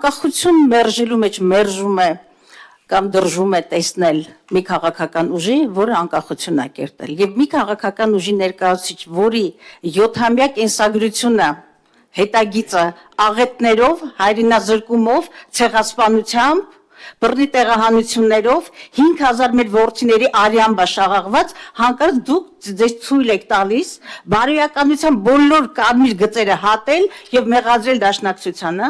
Անկախություն մերժելու մեջ մերժում է կամ դրժում է տեսնել մի քաղաքական ուժի, որը անկախություն է կերտել։ Եվ մի քաղաքական ուժի ներկայացուցիչ, որի 7-ամյա կենսագրությունը հետագիծը աղետներով, հայրենազրկումով, ցեղասպանությամբ, բռնի տեղահանություններով 5000 մեր որդիների արյամբ շաղաղված, հանկարծ դուք ձեզ թույլ եք տալիս բարոյականության բոլոր կարմիր գծերը հատել եւ մեղադրել դաշնակցությանը։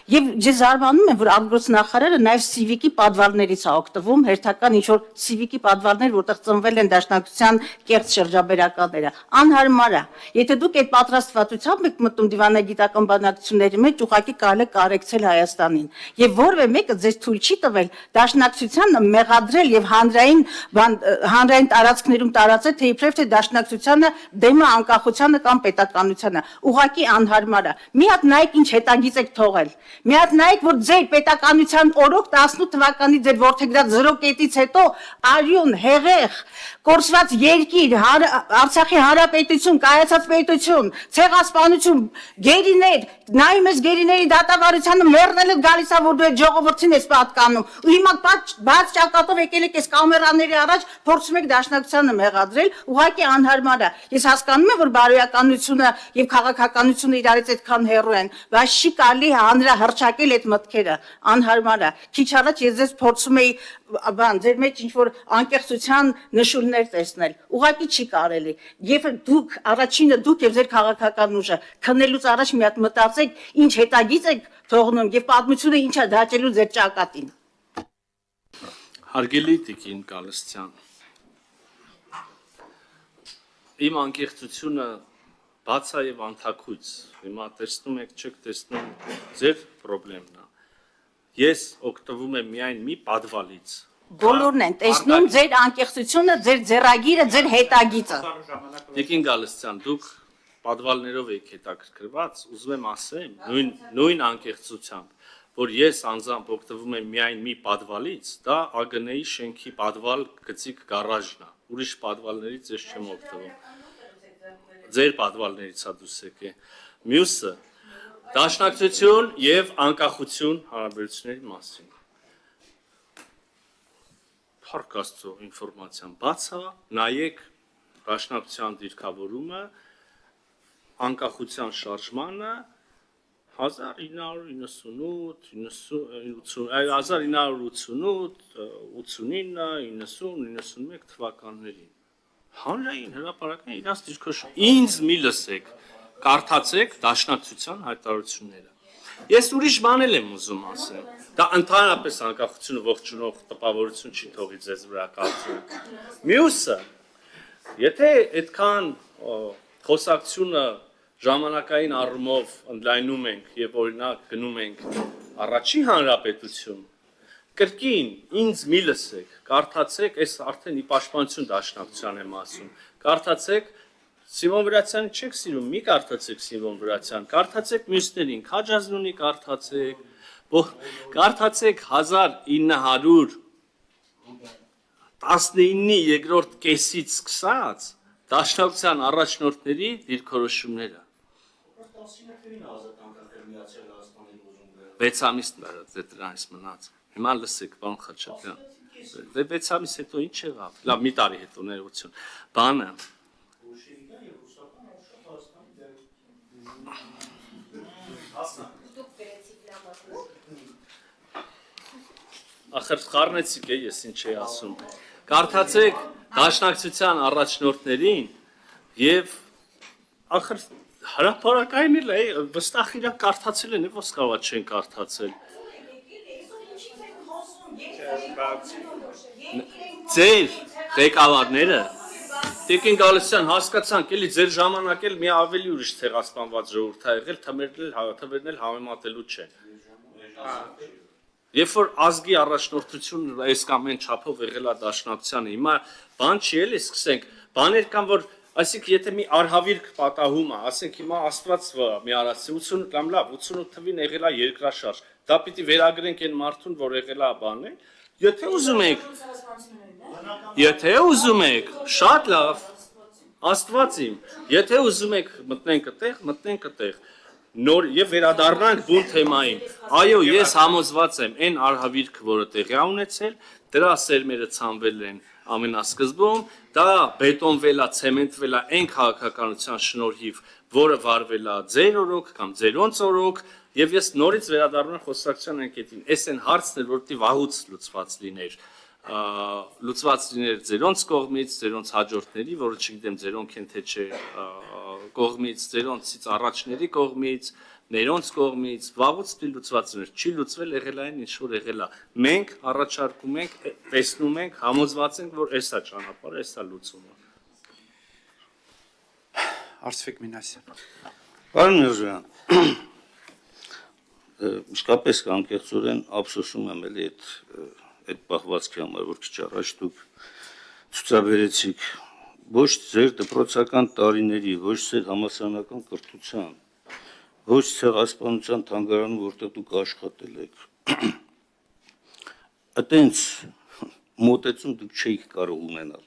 Եվ ես զարմանում եմ, որ արտգործնախարարը նաև սիվիկի պատվարներից է օգտվում, հերթական ինչ-որ սիվիկի պատվարներ, որտեղ ծնվել են դաշնակցության կեղծ շրջաբերականները։ Անհարմար է։ Եթե դուք այդ պատրաստվածությամբ եք մտնում դիվանագիտական բանակցությունների մեջ, ուղղակի կարելի է կարեկցել Հայաստանին։ Եվ որևէ մեկը ձեզ թույլ չի տվել դաշնակցությանը մեղադրել եւ հանրային տարածքներում տարածել, թե իբրև թե դաշնակցությանը դեմը անկախությանը կամ պետականությանը։ Ուղղակի անհարմար է։ Մի հատ նայեք ինչ հետագիծ եք թողել։ Մի հատ նայեք, որ ձեր պետականության օրոք 18 թվականի ձեր որդեգրած 0 կետից հետո արյուն, հեղեղ, կորսված երկիր, Արցախի հանրապետություն, կայացած պետություն, ցեղասպանություն, գերիներ, նայում ես գերիների դատավարությանը մեռնելը գալիս է, որ դու այդ ժողովրդին ես պատկանում։ Ու հիմա բաց ճակատով եկել եք այս կամերաների առաջ, փորձում եք դաշնակցությանը մեղադրել, ուղղակի անհարմար է։ Ես հասկանում եմ, որ բարոյականությունը եւ քաղաքականությունը իրարից այդքան հեռու են, բայց չի կարելի հանրահռչակել այդ մտքերը, անհարմար է։ Քիչ առաջ ես ձեզ փորձում էի ձեր մեջ ինչ-որ անկեղծության նշույլներ տեսնել, ուղղակի չի կարելի։ Եվ դուք առաջինը դուք եւ ձեր քաղաքական ուժը քննելուց առաջ մի հատ մտածեք, ինչ հետագիծ եք թողնում եւ պատմությունը ինչ է դատելու ձեր ճակատին։ Հարգելի Տիկին Գալստյան, իմ անկեղծությունը բաց է եւ անթաքույց։ Հիմա տեսնում եք, չեք տեսնում, ձեր խնդիրն է։ Ես օգտվում եմ միայն մի պատվալից։ Բոլորն են տեսնում ձեր անկեղծությունը, ձեր ձեռագիրը, ձեր հետագիծը։ Տիկին Գալստյան, դուք պատվալներով եք հետաքրքրված, ուզում եմ ասեմ, նույն անկեղծությամբ, որ ես անձամբ օգտվում եմ միայն մի պատվալից, դա ԱԳՆ-ի շենքի պատվալ գծիկ գարաժն է։ Ուրիշ պատվալներից ես չեմ օգտվում։ Ձեր պատվալներից է դուս եկե։ Մյուսը դաշնակցություն եւ անկախություն հարաբերությունների մասին։ Փառք Աստծո, ինֆորմացիան բաց է, նայեք դաշնակցության դիրքավորումը, անկախության շարժմանը 1988-89 թվականներին։ Հանրային հրապարակային իրաց դիրքորոշում։ Ինձ մի լսեք, կարդացեք դաշնակցության հայտարարությունները։ Ես ուրիշ բան եմ ուզում ասել։ Դա ընդհանրապես անկախությունը ողջունող տպավորություն չի թողի ձեզ վրա կարծում։ Մյուսը, եթե այդքան խոսակցությունը ժամանակային առումով ընդլայնում ենք եւ օրինակ գնում ենք առաջին հանրապետություն, կրկին ինձ մի լսեք, կարդացեք, այս արդեն ի պաշտպանություն դաշնակցության եմ ասում, կարդացեք Սիմոն Վրացյանը չեք սիրում, մի կարդացեք Սիմոն Վրացյան, կարդացեք մյուսներին, Քաջազնունի կարդացեք 1919-ի երկրորդ կեսից սկսած դաշնակցության առաջնորդների դիրքորոշումները։ 6 ամիս դրանից մնաց։ Հիմա լսեք, պարոն Խաչատրյան, 6 ամիս հետո ինչ եղավ։ Լավ, մի տարի հետո ներողություն։ Բանը Ախր խառնեցիք է, ես ինչ էի ասում։ Կարդացեք դաշնակցության առաջնորդներին եւ ախր հրապարակային էլ է, վստահ իրակ կարդացել են, ո՞ս կարողա չեն կարդացել։ Ձեր ղեկավարները Տիկին Գալստյան հասկացանք, էլի ձեր ժամանակ էլ մի ավելի ուրիշ ցեղասպանված ժողովուրդ է եղել, թվերն էլ համեմատելու չեն։ Երբ որ ազգի առաջնորդությունը այս կամ այն չափով եղել է դաշնակցությանը, հիմա բան չի էլի սկսենք, բաներ կան, որ այսինքն եթե մի արհավիրք պատահում է, ասենք հիմա Աստված մի արածի 80 կամ լավ 88 թվին եղել է երկրաշարժ, դա պիտի վերագրենք այն մարդուն, որ եղել է բանը, եթե ուզում եք, շատ լավ, Աստված իմ, եթե ուզում եք մտնենք այդտեղ, նոր եւ վերադառնանք բուն թեմային։ Այո, ես համոզված եմ, այն արհավիրքը, որը տեղի ա ունեցել, դրա սերմերը ցանվել են ամենասկզբում, դա բետոնվել է, ցեմենտվել է այն քաղաքականության շնորհիվ, որը վարվել է ձեր օրոք կամ ձերոնց օրոք, եւ ես նորից վերադառնում եմ խոսակցության ընկետին։ Այս այն հարցն էր, որտի վաղուց լուծված լիներ ձերոնց կողմից, ձերոնց հաջորդների, որը չգիտեմ ձերոնք են թե չէ կողմից, ձերոնցից առաջների կողմից, ներոնց կողմից, վաղուց լուծված լիներ, չի լուծվել, եղել այն ինչ որ եղել է։ Մենք առաջարկում ենք, տեսնում ենք, համոզված ենք, որ այս է ճանապարհը, այս է լուծումը։ Արսվիկ Մինասյան։ Պարոն Միրզոյան, իսկապես անկեղծորեն ափսոսում եմ էլի այդ պահվածքի համար, որ քիչ առաջ դուք ցուցաբերեցիք ոչ ձեր դպրոցական տարիների, ոչ ձեր համալսարանական կրթության, ոչ ցեղասպանության թանգարանում, որտեղ դուք աշխատել եք։ Այտենց մոտեցում դուք չէիք կարող ունենալ։